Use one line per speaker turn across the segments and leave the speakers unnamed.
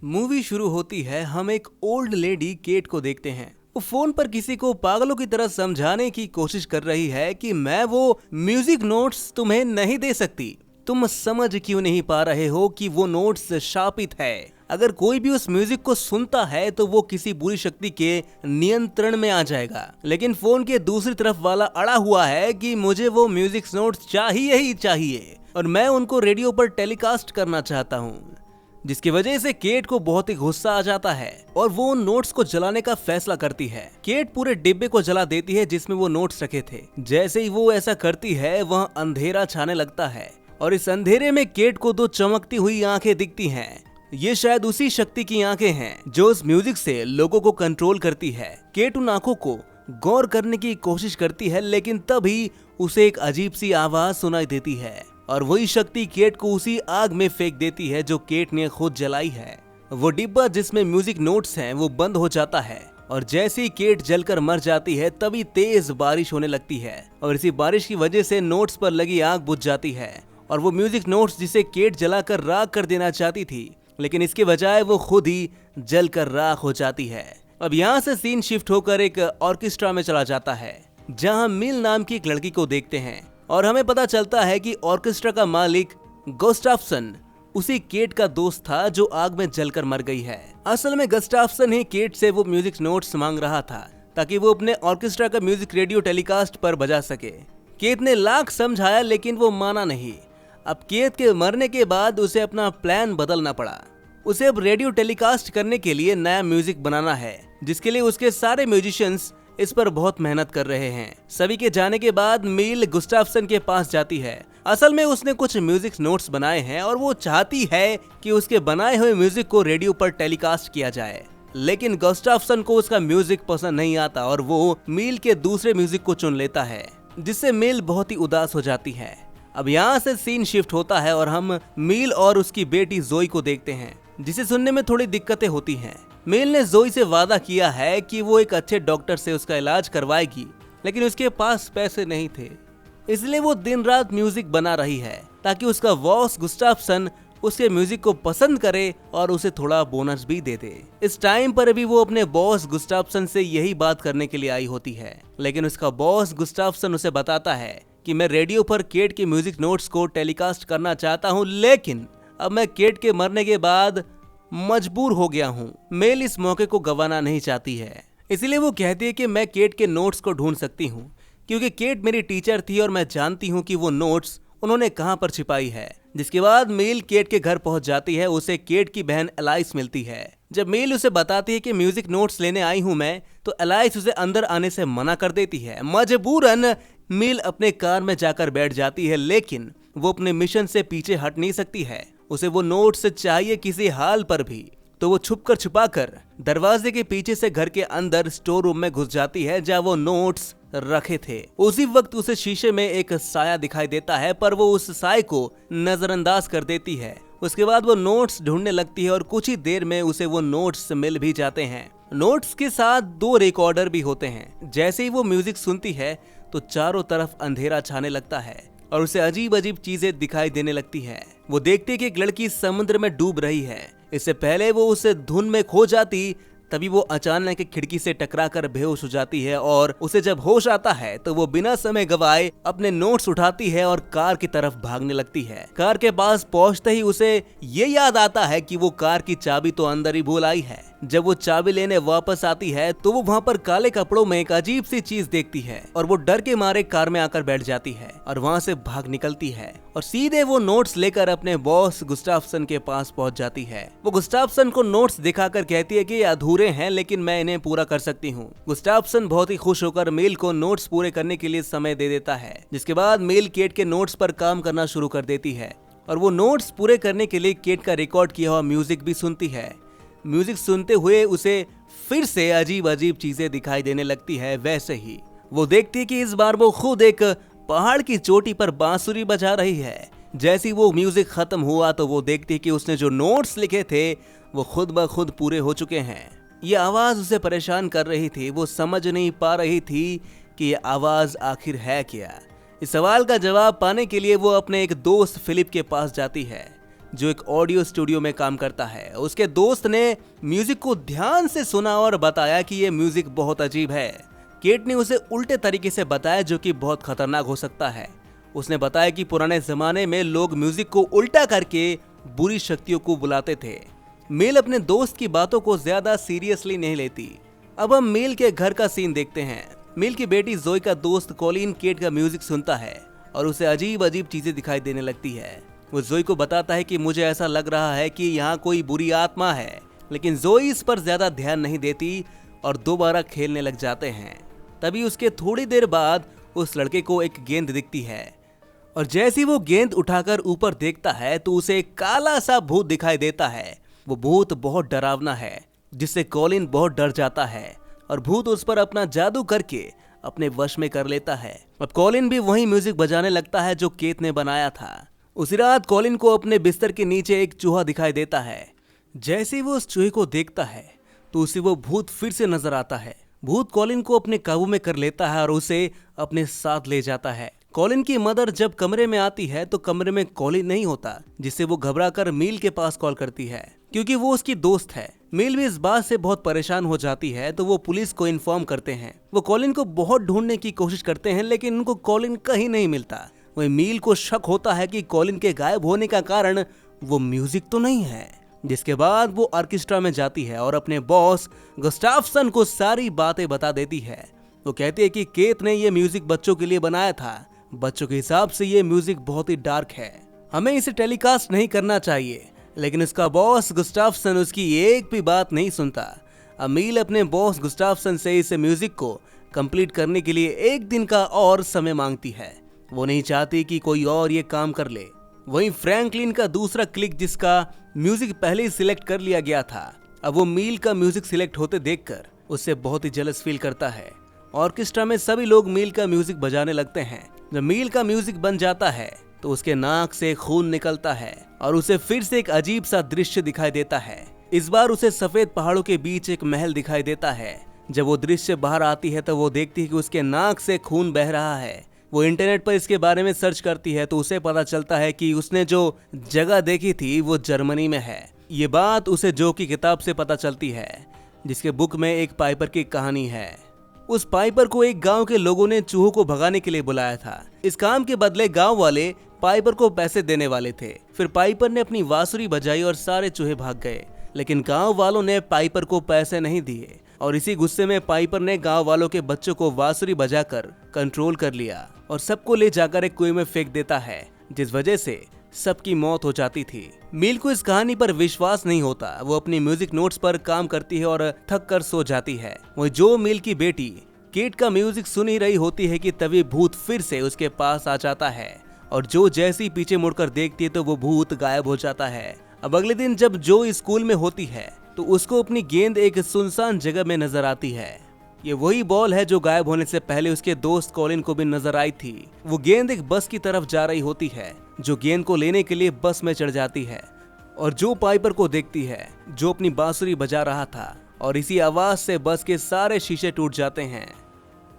Movie शुरू होती है। हम एक ओल्ड लेडी केट को देखते हैं। वो फोन पर किसी को पागलों की तरह समझाने की कोशिश कर रही है कि मैं वो म्यूजिक नोट्स तुम्हें नहीं दे सकती। तुम समझ क्यों नहीं पा रहे हो कि वो नोट्स शापित है। अगर कोई भी उस म्यूजिक को सुनता है तो वो किसी बुरी शक्ति के नियंत्रण में आ जाएगा। लेकिन फोन के दूसरी तरफ वाला अड़ा हुआ है कि मुझे वो म्यूजिक नोट्स चाहिए ही चाहिए और मैं उनको रेडियो पर टेलीकास्ट करना चाहता हूँ, जिसकी वजह से केट को बहुत ही गुस्सा आ जाता है और वो उन नोट्स को जलाने का फैसला करती है। केट पूरे डिब्बे को जला देती है जिसमें वो नोट्स रखे थे। जैसे ही वो ऐसा करती है वहाँ अंधेरा छाने लगता है और इस अंधेरे में केट को दो चमकती हुई आंखें दिखती हैं। ये शायद उसी शक्ति की आंखें हैं जो उस म्यूजिक से लोगों को कंट्रोल करती है। केट उन आंखों को गौर करने की कोशिश करती है, लेकिन तभी उसे एक अजीब सी आवाज सुनाई देती है और वही शक्ति केट को उसी आग में फेंक देती है जो केट ने खुद जलाई है। वो डिब्बा जिसमें म्यूजिक नोट्स हैं वो बंद हो जाता है और जैसे ही केट जलकर मर जाती है तभी तेज बारिश होने लगती है और इसी बारिश की वजह से नोट्स पर लगी आग बुझ जाती है और वो म्यूजिक नोट्स जिसे केट जलाकर राख कर देना चाहती थी, लेकिन इसके बजाय वो खुद ही जलकर राख हो जाती है। अब यहाँ से सीन शिफ्ट होकर एक ऑर्केस्ट्रा में चला जाता है जहाँ मिल नाम की एक लड़की को देखते हैं और हमें पता चलता है कि ऑर्केस्ट्रा का मालिक गुस्ताफ्सन उसी केट का दोस्त था जो आग में जलकर मर गई है। असल में गुस्ताफ्सन ही केट से वो म्यूजिक नोट्स मांग रहा था ताकि वो अपने ऑर्केस्ट्रा का म्यूजिक रेडियो टेलीकास्ट पर बजा सके। केट ने लाख समझाया लेकिन वो माना नहीं। अब केट के मरने के बाद उसे अपना प्लान बदलना पड़ा। उसे अब रेडियो टेलीकास्ट करने के लिए नया म्यूजिक बनाना है, जिसके लिए उसके सारे म्यूजिशियंस इस पर बहुत मेहनत कर रहे हैं। सभी के जाने के बाद मील गुस्ताफ्सन के पास जाती है। असल में उसने कुछ म्यूजिक नोट्स बनाए हैं और वो चाहती है कि उसके बनाए हुए म्यूजिक को रेडियो पर टेलीकास्ट किया जाए, लेकिन गुस्ताफ्सन को उसका म्यूजिक पसंद नहीं आता और वो मील के दूसरे म्यूजिक को चुन लेता है, जिससे मील बहुत ही उदास हो जाती है। अब यहाँ से सीन शिफ्ट होता है और हम मील और उसकी बेटी जोई को देखते हैं, जिसे सुनने में थोड़ी दिक्कतें होती हैं। मील ने जोई से वादा किया है कि वो एक अच्छे डॉक्टर से उसका इलाज करवाएगी, लेकिन उसके पास पैसे नहीं थे, इसलिए वो दिन रात म्यूजिक बना रही है ताकि उसका बॉस गुस्ताफ्सन उसके म्यूजिक को पसंद करे और उसे थोड़ा बोनस भी दे दे। इस टाइम पर भी वो अपने बॉस गुस्ताफ्सन से यही बात करने के लिए आई होती है, लेकिन उसका बॉस गुस्ताफ्सन उसे बताता है कि मैं रेडियो पर केट के म्यूजिक नोट्स को टेलीकास्ट करना चाहता हूँ, लेकिन अब मैं केट के मरने के बाद मजबूर हो गया हूँ। मेल इस मौके को गंवाना नहीं चाहती है, इसलिए वो कहती है कि मैं केट के नोट्स को ढूंढ सकती हूँ, क्योंकि केट मेरी टीचर थी और मैं जानती हूँ कि वो नोट्स उन्होंने कहाँ पर छिपाई है। जिसके बाद मेल केट के घर पहुंच जाती है। उसे केट की बहन एलाइस मिलती है। जब मेल उसे बताती है कि म्यूजिक नोट्स लेने आई हूँ मैं, तो एलाइस उसे अंदर आने से मना कर देती है। मजबूरन मेल अपने कार में जाकर बैठ जाती है, लेकिन वो अपने मिशन से पीछे हट नहीं सकती है। उसे वो नोट्स चाहिए किसी हाल पर भी, तो वो छुपाकर दरवाजे के पीछे से घर के अंदर स्टोर रूम में घुस जाती है जहाँ वो नोट्स रखे थे। उसी वक्त उसे शीशे में एक साया दिखाई देता है, पर वो उस साये को नजरअंदाज कर देती है। उसके बाद वो नोट्स ढूंढने लगती है और कुछ ही देर में उसे वो नोट्स मिल भी जाते हैं। नोट्स के साथ 2 रिकॉर्डर भी होते हैं। जैसे ही वो म्यूजिक सुनती है तो चारों तरफ अंधेरा छाने लगता है और उसे अजीब अजीब चीजें दिखाई देने लगती है। वो देखती है कि एक लड़की समुद्र में डूब रही है। इससे पहले वो उसे धुन में खो जाती, तभी वो अचानक एक खिड़की से टकराकर बेहोश हो जाती है और उसे जब होश आता है तो वो बिना समय गवाए अपने नोट्स उठाती है और कार की तरफ भागने लगती है। कार के पास पहुंचते ही उसे ये याद आता है कि वो कार की चाबी तो अंदर ही भूल आई है। जब वो चाबी लेने वापस आती है तो वो वहाँ पर काले कपड़ों में एक अजीब सी चीज देखती है और वो डर के मारे कार में आकर बैठ जाती है और वहाँ से भाग निकलती है और सीधे वो नोट्स लेकर अपने बॉस गुस्ताफ्सन के पास पहुँच जाती है। वो गुस्ताफ्सन को नोट्स दिखाकर कहती है कि ये अधूरे हैं, लेकिन मैं इन्हें पूरा कर सकती हूँ। गुस्ताफ्सन बहुत ही खुश होकर मेल को नोट्स पूरे करने के लिए समय दे देता है, जिसके बाद मेल केट के नोट्स पर काम करना शुरू कर देती है और वो नोट्स पूरे करने के लिए केट का रिकॉर्ड किया हुआ म्यूजिक भी सुनती है। म्यूजिक सुनते हुए उसे फिर से अजीब अजीब चीजें दिखाई देने लगती है। वैसे ही वो देखती है कि इस बार वो खुद एक पहाड़ की चोटी पर बांसुरी बजा रही है। जैसे वो म्यूजिक खत्म हुआ तो वो देखती है कि उसने जो नोट्स लिखे थे वो खुद ब खुद पूरे हो चुके हैं। ये आवाज उसे परेशान कर रही थी। वो समझ नहीं पा रही थी कि ये आवाज आखिर है क्या। इस सवाल का जवाब पाने के लिए वो अपने एक दोस्त फिलिप के पास जाती है। जो एक ऑडियो स्टूडियो में काम करता है। उसके दोस्त ने म्यूजिक को ध्यान से सुना और बताया कि ये म्यूजिक बहुत अजीब है। केट ने उसे उल्टे तरीके से बताया जो कि बहुत खतरनाक हो सकता है। उसने बताया कि पुराने जमाने में लोग म्यूजिक को उल्टा करके बुरी शक्तियों को बुलाते थे। मेल अपने दोस्त की बातों को ज्यादा सीरियसली नहीं लेती। अब हम मेल के घर का सीन देखते हैं। मेल की बेटी जोई का दोस्त कॉलिन केट का म्यूजिक सुनता है और उसे अजीब अजीब चीजें दिखाई देने लगती है। वो जोई को बताता है कि मुझे ऐसा लग रहा है कि यहाँ कोई बुरी आत्मा है, लेकिन जोई इस पर ज्यादा ध्यान नहीं देती और दोबारा खेलने लग जाते हैं। तभी उसके थोड़ी देर बाद उस लड़के को एक गेंद दिखती है और जैसे वो गेंद उठाकर ऊपर देखता है तो उसे एक काला सा भूत दिखाई देता है। वो भूत बहुत डरावना है जिससे कॉलिन बहुत डर जाता है और भूत उस पर अपना जादू करके अपने वश में कर लेता है। अब कॉलिन भी वही म्यूजिक बजाने लगता है जो केट ने बनाया था। उसी रात कॉलिन को अपने बिस्तर के नीचे एक चूहा दिखाई देता है। जैसे ही वो उस चूहे को देखता है तो उसे वो भूत फिर से नजर आता है। भूत कॉलिन को अपने काबू में कर लेता है और उसे अपने साथ ले जाता है। कॉलिन की मदर जब कमरे में आती है तो कमरे में कॉलिन नहीं होता, जिससे वो घबराकर मील के पास कॉल करती है क्योंकि वो उसकी दोस्त है। मील भी इस बात से बहुत परेशान हो जाती है तो वो पुलिस को इन्फॉर्म करते हैं। वो कॉलिन को बहुत ढूंढने की कोशिश करते हैं लेकिन उनको कॉलिन कहीं नहीं मिलता। वही मील को शक होता है कि कॉलिन के गायब होने का कारण वो म्यूजिक तो नहीं है। जिसके बाद वो ऑर्केस्ट्रा में जाती है और अपने बॉस गुस्टाफसन को सारी बातें बता देती है। वो कहती है कि केट ने ये म्यूजिक बच्चों के लिए बनाया था। बच्चों के हिसाब से ये म्यूजिक बहुत ही डार्क है, हमें इसे टेलीकास्ट नहीं करना चाहिए। लेकिन उसका बॉस गुस्टाफसन उसकी एक भी बात नहीं सुनता। अमील अपने बॉस गुस्टाफसन से इस म्यूजिक को कंप्लीट करने के लिए एक दिन का और समय मांगती है। वो नहीं चाहती कि कोई और ये काम कर ले। वहीं फ्रैंकलिन का दूसरा क्लिक जिसका म्यूजिक पहले ही सिलेक्ट कर लिया गया था, अब वो मील का म्यूजिक सिलेक्ट होते देखकर उससे बहुत ही जेलस फील करता है। ऑर्केस्ट्रा में सभी लोग मील का म्यूजिक बजाने लगते हैं। जब मील का म्यूजिक बन जाता है तो उसके नाक से खून निकलता है और उसे फिर से एक अजीब सा दृश्य दिखाई देता है। इस बार उसे सफेद पहाड़ों के बीच एक महल दिखाई देता है। जब वो दृश्य बाहर आती है तो वो देखती है कि उसके नाक से खून बह रहा है। वो इंटरनेट पर इसके बारे में सर्च करती है तो उसे पता चलता है कि उसने जो जगह देखी थी वो जर्मनी में है। ये बात उसे जो की किताब से पता चलती है जिसके बुक में एक पाइपर की कहानी है। उस पाइपर को एक गांव के लोगों ने चूहों को भगाने के लिए बुलाया था। इस काम के बदले गांव वाले पाइपर को पैसे देने वाले थे। फिर पाइपर ने अपनी बांसुरी बजाई और सारे चूहे भाग गए, लेकिन गांव वालों ने पाइपर को पैसे नहीं दिए और इसी गुस्से में पाइपर ने गांव वालों के बच्चों को बांसुरी बजाकर कंट्रोल कर लिया और सबको ले जाकर एक कुएं में फेंक देता है, जिस वजह से सबकी मौत हो जाती थी। मील को इस कहानी पर विश्वास नहीं होता। वो अपनी म्यूजिक नोट्स पर काम करती है और थक कर सो जाती है। वही जो मील की बेटी केट का म्यूजिक सुन ही रही होती है कि तभी भूत फिर से उसके पास आ जाता है और जो जैसी पीछे मुड़कर देखती है तो वो भूत गायब हो जाता है। अब अगले दिन जब जो स्कूल में होती है तो उसको अपनी गेंद एक सुनसान जगह में नजर आती है। ये वही बॉल है जो गायब होने से पहले उसके दोस्त कॉलिन को भी नजर आई थी। वो गेंद एक बस की तरफ जा रही होती है, जो गेंद को लेने के लिए बस में चढ़ जाती है और जो पाइपर को देखती है जो अपनी बांसुरी बजा रहा था और इसी आवाज से बस के सारे शीशे टूट जाते हैं।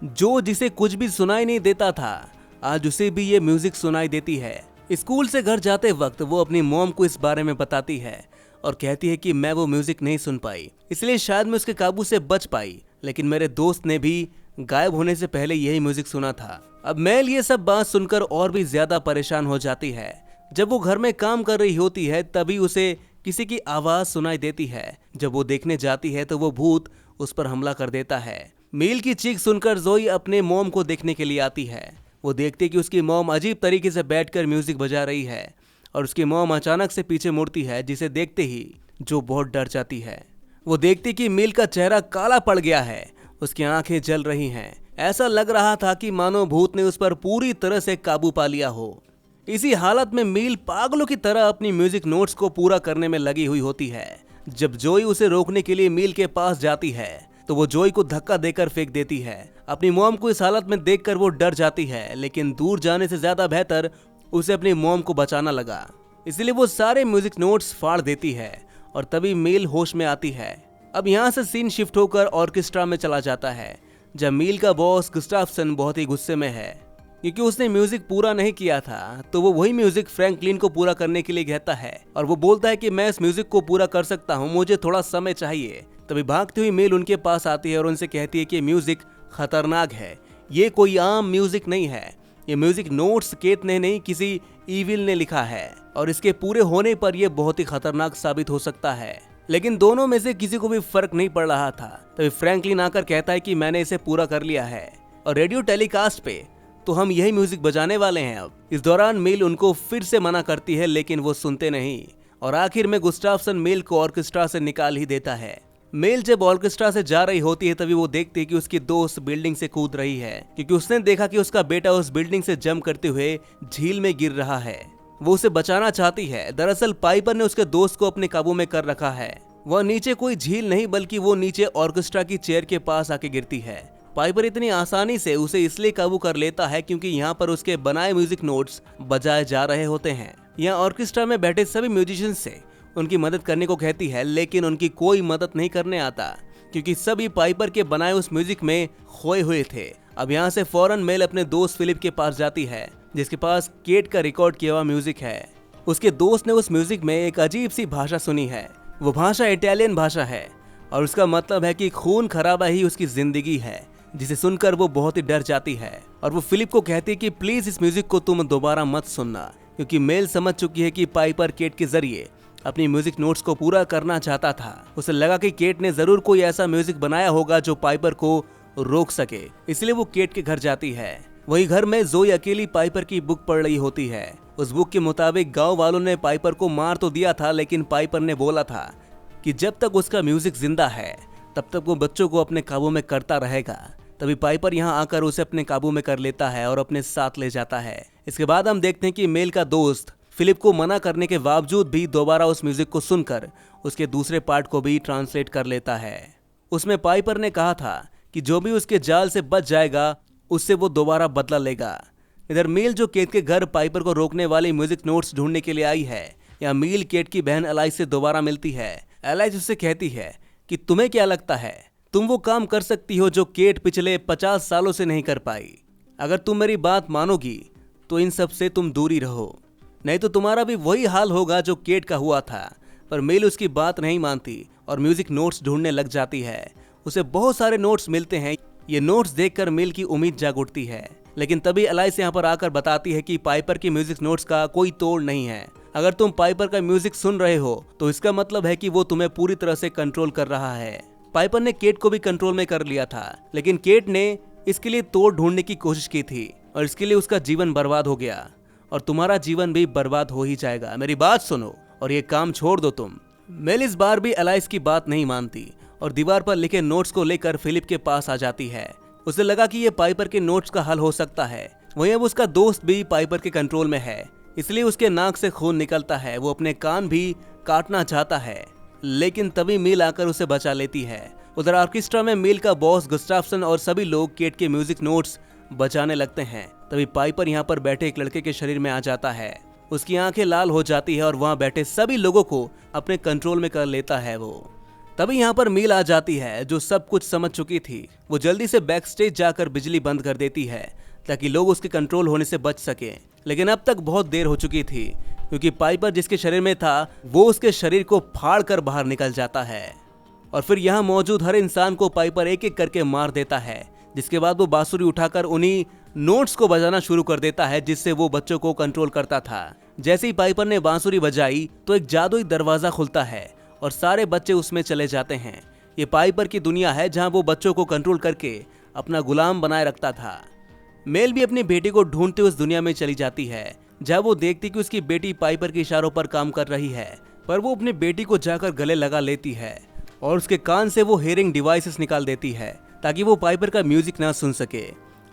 जो जिसे कुछ भी सुनाई नहीं देता था, आज उसे भी ये म्यूजिक सुनाई देती है। स्कूल से घर जाते वक्त वो अपनी मॉम को इस बारे में बताती है और कहती है कि मैं वो म्यूजिक नहीं सुन पाई, इसलिए शायद मैं उसके काबू से बच पाई, लेकिन मेरे दोस्त ने भी गायब होने से पहले यही म्यूजिक सुना था। अब मेल ये सब बात सुनकर और भी ज्यादा परेशान हो जाती है। जब वो घर में काम कर रही होती है तभी उसे किसी की आवाज सुनाई देती है। जब वो देखने जाती है तो वो भूत उस पर हमला कर देता है। मेल की चीख सुनकर जोई अपने मॉम को देखने के लिए आती है। वो देखती है कि उसकी मॉम अजीब तरीके से बैठकर म्यूजिक बजा रही है और उसकी मॉम अचानक से पीछे मुड़ती है, जिसे देखते ही जो बहुत डर जाती है। वो देखती कि मेल का चेहरा काला पड़ गया है, उसकी आंखें जल रही हैं। ऐसा लग रहा था कि मानो भूत ने उस पर पूरी तरह से काबू पा लिया हो। इसी हालत में मील पागलों की तरह अपनी म्यूजिक नोट्स को पूरा करने में लगी हुई होती है। जब जोई उसे रोकने के लिए मील के पास जाती है तो वो जोई को धक्का देकर फेंक देती है। अपनी मॉम को इस हालत में देखकर वो डर जाती है, लेकिन दूर जाने से ज्यादा बेहतर उसे अपनी मॉम को बचाना लगा, इसलिए वो सारे म्यूजिक नोट्स फाड़ देती है और तभी मील होश में आती है। अब यहाँ से सीन शिफ्ट होकर ऑर्केस्ट्रा में चला जाता है, जब मील का बॉस गुस्टाफसन बहुत ही गुस्से में है। क्योंकि उसने म्यूजिक पूरा नहीं किया था। तो वो वही म्यूजिक फ्रैंकलिन को पूरा करने के लिए कहता है और वो बोलता है कि मैं इस म्यूजिक को पूरा कर सकता हूँ, मुझे थोड़ा समय चाहिए। तभी भागती हुई मेल उनके पास आती है और उनसे कहती है कि म्यूजिक खतरनाक है, ये कोई आम म्यूजिक नहीं है, ये म्यूजिक नोट्स केट ने नहीं किसी ईविल ने लिखा है और इसके पूरे होने पर यह बहुत ही खतरनाक साबित हो सकता है। लेकिन दोनों में से किसी को भी फर्क नहीं पड़ रहा था। तभी फ्रैंकलिन आकर कहता है कि मैंने इसे पूरा कर लिया है और रेडियो टेलीकास्ट पे तो हम यही म्यूजिक बजाने वाले हैं अब। इस दौरान मेल उनको फिर से मना करती है लेकिन वो सुनते नहीं और आखिर में गुस्टाफ्सन मेल को ऑर्केस्ट्रा से निकाल ही देता है। मेल जब ऑर्केस्ट्रा से जा रही होती है तभी वो देखती है कि उसकी दोस्त बिल्डिंग से कूद रही है क्योंकि उसने देखा कि उसका बेटा उस बिल्डिंग से जंप करते हुए झील में गिर रहा है। वो उसे बचाना चाहती है। दरअसल पाइपर ने उसके दोस्त को अपने काबू में कर रखा है। वह नीचे कोई झील नहीं बल्कि वो नीचे ऑर्केस्ट्रा की चेयर के पास आके गिरती है। पाइपर इतनी आसानी से उसे इसलिए काबू कर लेता है क्योंकि यहाँ पर उसके बनाए म्यूजिक नोट्स बजाए जा रहे होते हैं। यहाँ ऑर्केस्ट्रा में बैठे सभी म्यूजिशियंस से उनकी मदद करने को कहती है लेकिन उनकी कोई मदद नहीं करने आता क्योंकि सभी पाइपर के बनाए उस म्यूजिक में खोए हुए थे। अब यहाँ से फौरन मेल अपने दोस्त फिलिप के पास जाती है जिसके पास केट का रिकॉर्ड किया हुआ म्यूजिक है। उसके दोस्त ने उस म्यूजिक में एक अजीब सी भाषा सुनी है। वो भाषा इटालियन भाषा है और उसका मतलब है कि खून खराबा ही उसकी जिंदगी है, जिसे सुनकर वो बहुत ही डर जाती है और वो फिलिप को कहती है कि प्लीज इस म्यूजिक को तुम दोबारा मत सुनना क्योंकि मेल समझ चुकी है कि पाइपर केट के जरिए अपनी म्यूजिक नोट्स को पूरा करना चाहता था। उसे लगा कि केट ने जरूर कोई ऐसा म्यूजिक बनाया होगा जो पाइपर को रोक सके, इसलिए वो केट के घर जाती है। वही घर में जोई अकेली पाइपर की बुक पढ़ रही होती है। उस बुक के मुताबिक गांव वालों ने पाइपर को मार तो दिया था लेकिन पाइपर ने बोला था कि जब तक उसका म्यूजिक जिंदा है तब तक वो बच्चों को अपने काबू में करता रहेगा। तभी पाइपर यहाँ आकर उसे अपने काबू में कर लेता है और अपने साथ ले जाता है। इसके बाद हम देखते हैं कि मेल का दोस्त फिलिप को मना करने के बावजूद भी दोबारा उस म्यूजिक को सुनकर उसके दूसरे पार्ट को भी ट्रांसलेट कर लेता है। उसमें पाइपर ने कहा था कि जो भी उसके जाल से बच जाएगा उससे वो दोबारा बदला लेगा। इधर मील जो केट के घर पाइपर को रोकने वाली म्यूजिक नोट्स ढूंढने के लिए आई है, या मील केट की बहन एलाइस से दोबारा मिलती है। एलाइस उससे कहती है कि तुम्हें क्या लगता है तुम वो काम कर सकती हो जो केट पिछले 50 सालों से नहीं कर पाई। अगर तुम मेरी बात मानोगी तो इन सब से तुम दूरी रहो, नहीं तो तुम्हारा भी वही हाल होगा जो केट का हुआ था। पर मेल उसकी बात नहीं मानती और म्यूजिक नोट्स ढूंढने लग जाती है। उसे बहुत सारे नोट्स मिलते हैं। ये नोट्स देखकर मेल की उम्मीद जाग उठती है, लेकिन तभी एलाइस यहाँ पर आकर बताती है कि पाइपर की म्यूजिक नोट्स का कोई तोड़ नहीं है। अगर तुम पाइपर का म्यूजिक सुन रहे हो तो इसका मतलब है कि वो तुम्हें पूरी तरह से कंट्रोल कर रहा है। पाइपर ने केट को भी कंट्रोल में कर लिया था, लेकिन केट ने इसके लिए तोड़ ढूंढने की कोशिश की थी और इसके लिए उसका जीवन बर्बाद हो गया और तुम्हारा जीवन भी बर्बाद हो ही जाएगा। मेरी बात सुनो और ये काम छोड़ दो तुम। मेल इस बार भी एलाइस की बात नहीं मानती और दीवार पर लिखे नोट्स को लेकर फिलिप के पास आ जाती है। उसे लगा कि ये पाइपर के नोट्स का हल हो सकता है। वहीं अब उसका दोस्त भी पाइपर के कंट्रोल में है, इसलिए उसके नाक से खून निकलता है। वो अपने कान भी काटना चाहता है, लेकिन तभी मील आकर उसे बचा लेती है। उधर ऑर्केस्ट्रा में मील का बॉस गुस्टाफ्सन और सभी लोग केट के म्यूजिक नोट्स बजाने लगते हैं। तभी पाइपर यहाँ पर बैठे एक लड़के के शरीर में आ जाता है। उसकी आंखें लाल हो जाती है और वहाँ बैठे सभी लोगों को अपने कंट्रोल में कर लेता है वो। तभी यहाँ पर मील आ जाती है जो सब कुछ समझ चुकी थी। वो जल्दी से बैक स्टेज जाकर बिजली बंद कर देती है ताकि लोग उसके कंट्रोल होने से बच सके, लेकिन अब तक बहुत देर हो चुकी थी क्योंकि पाइपर जिसके शरीर में था वो उसके शरीर को फाड़ कर बाहर निकल जाता है और फिर यहाँ मौजूद हर इंसान को पाइपर एक एक करके मार देता है। जिसके बाद वो बांसुरी उठाकर उन्हीं नोट्स को बजाना शुरू कर देता है जिससे वो बच्चों को कंट्रोल करता था। जैसे ही पाइपर ने बांसुरी बजाई तो एक जादुई दरवाजा खुलता है और सारे बच्चे उसमें चले जाते हैं। ये पाइपर की दुनिया है जहां वो बच्चों को कंट्रोल करके अपना गुलाम बनाए रखता था। मेल भी अपनी बेटी को ढूंढते उस दुनिया में चली जाती है जहां वो देखती कि उसकी बेटी पाइपर के इशारों पर काम कर रही है, पर वो अपनी बेटी को जाकर गले लगा लेती है और उसके कान से वो हेयरिंग डिवाइसेस निकाल देती है ताकि वो पाइपर का म्यूजिक ना सुन सके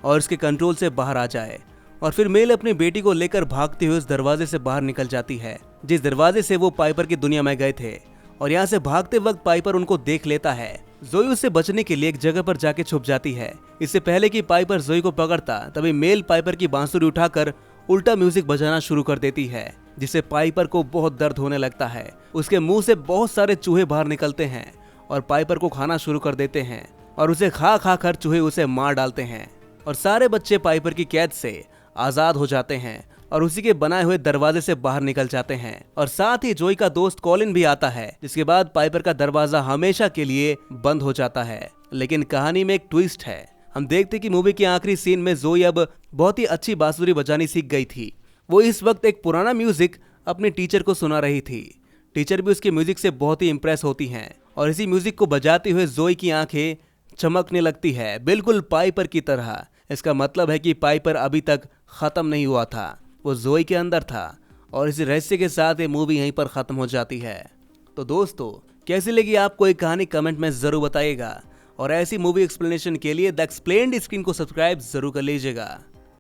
और उसके कंट्रोल से बाहर आ जाए। और फिर मेल अपनी बेटी को लेकर भागते हुए उस दरवाजे से बाहर निकल जाती है जिस दरवाजे से वो पाइपर की दुनिया में गए थे, और यहाँ से भागते वक्त पाइपर उनको देख लेता है। जोई उससे बचने के लिए एक जगह पर जाके छुप जाती है। इससे पहले कि पाइपर जोई को पकड़ता तभी मेल पाइपर की बांसुरी उठाकर उल्टा म्यूजिक बजाना शुरू कर देती है, जिससे पाइपर को बहुत दर्द होने लगता है। उसके मुंह से बहुत सारे चूहे बाहर निकलते हैं और पाइपर को खाना शुरू कर देते हैं और उसे खा खा कर चूहे उसे मार डालते हैं और सारे बच्चे पाइपर की कैद से आजाद हो जाते हैं और उसी के बनाए हुए दरवाजे से बाहर निकल जाते हैं। और साथ ही जोई का दोस्त कॉलिन भी आता है, जिसके बाद पाइपर का दरवाजा हमेशा के लिए बंद हो जाता है। लेकिन कहानी में एक ट्विस्ट है। हम देखते कि मूवी के आखिरी सीन में जोई अब बहुत ही अच्छी बांसुरी बजानी सीख गई थी। वो इस वक्त एक पुराना म्यूजिक अपने टीचर को सुना रही थी। टीचर भी उसके म्यूजिक से बहुत ही इंप्रेस होती हैं और इसी म्यूजिक को बजाते हुए जोई की आंखें चमकने लगती है, बिल्कुल पाइपर की तरह। इसका मतलब है कि पाइपर अभी तक खत्म नहीं हुआ था, वो जोई के अंदर था। और इसी रहस्य के साथ ये मूवी यहीं पर खत्म हो जाती है। तो दोस्तों, कैसी लगी आपको ये कहानी कमेंट में जरूर बताइएगा और ऐसी मूवी एक्सप्लेनेशन के लिए द एक्सप्लेन्ड स्क्रीन को सब्सक्राइब जरूर कर लीजिएगा।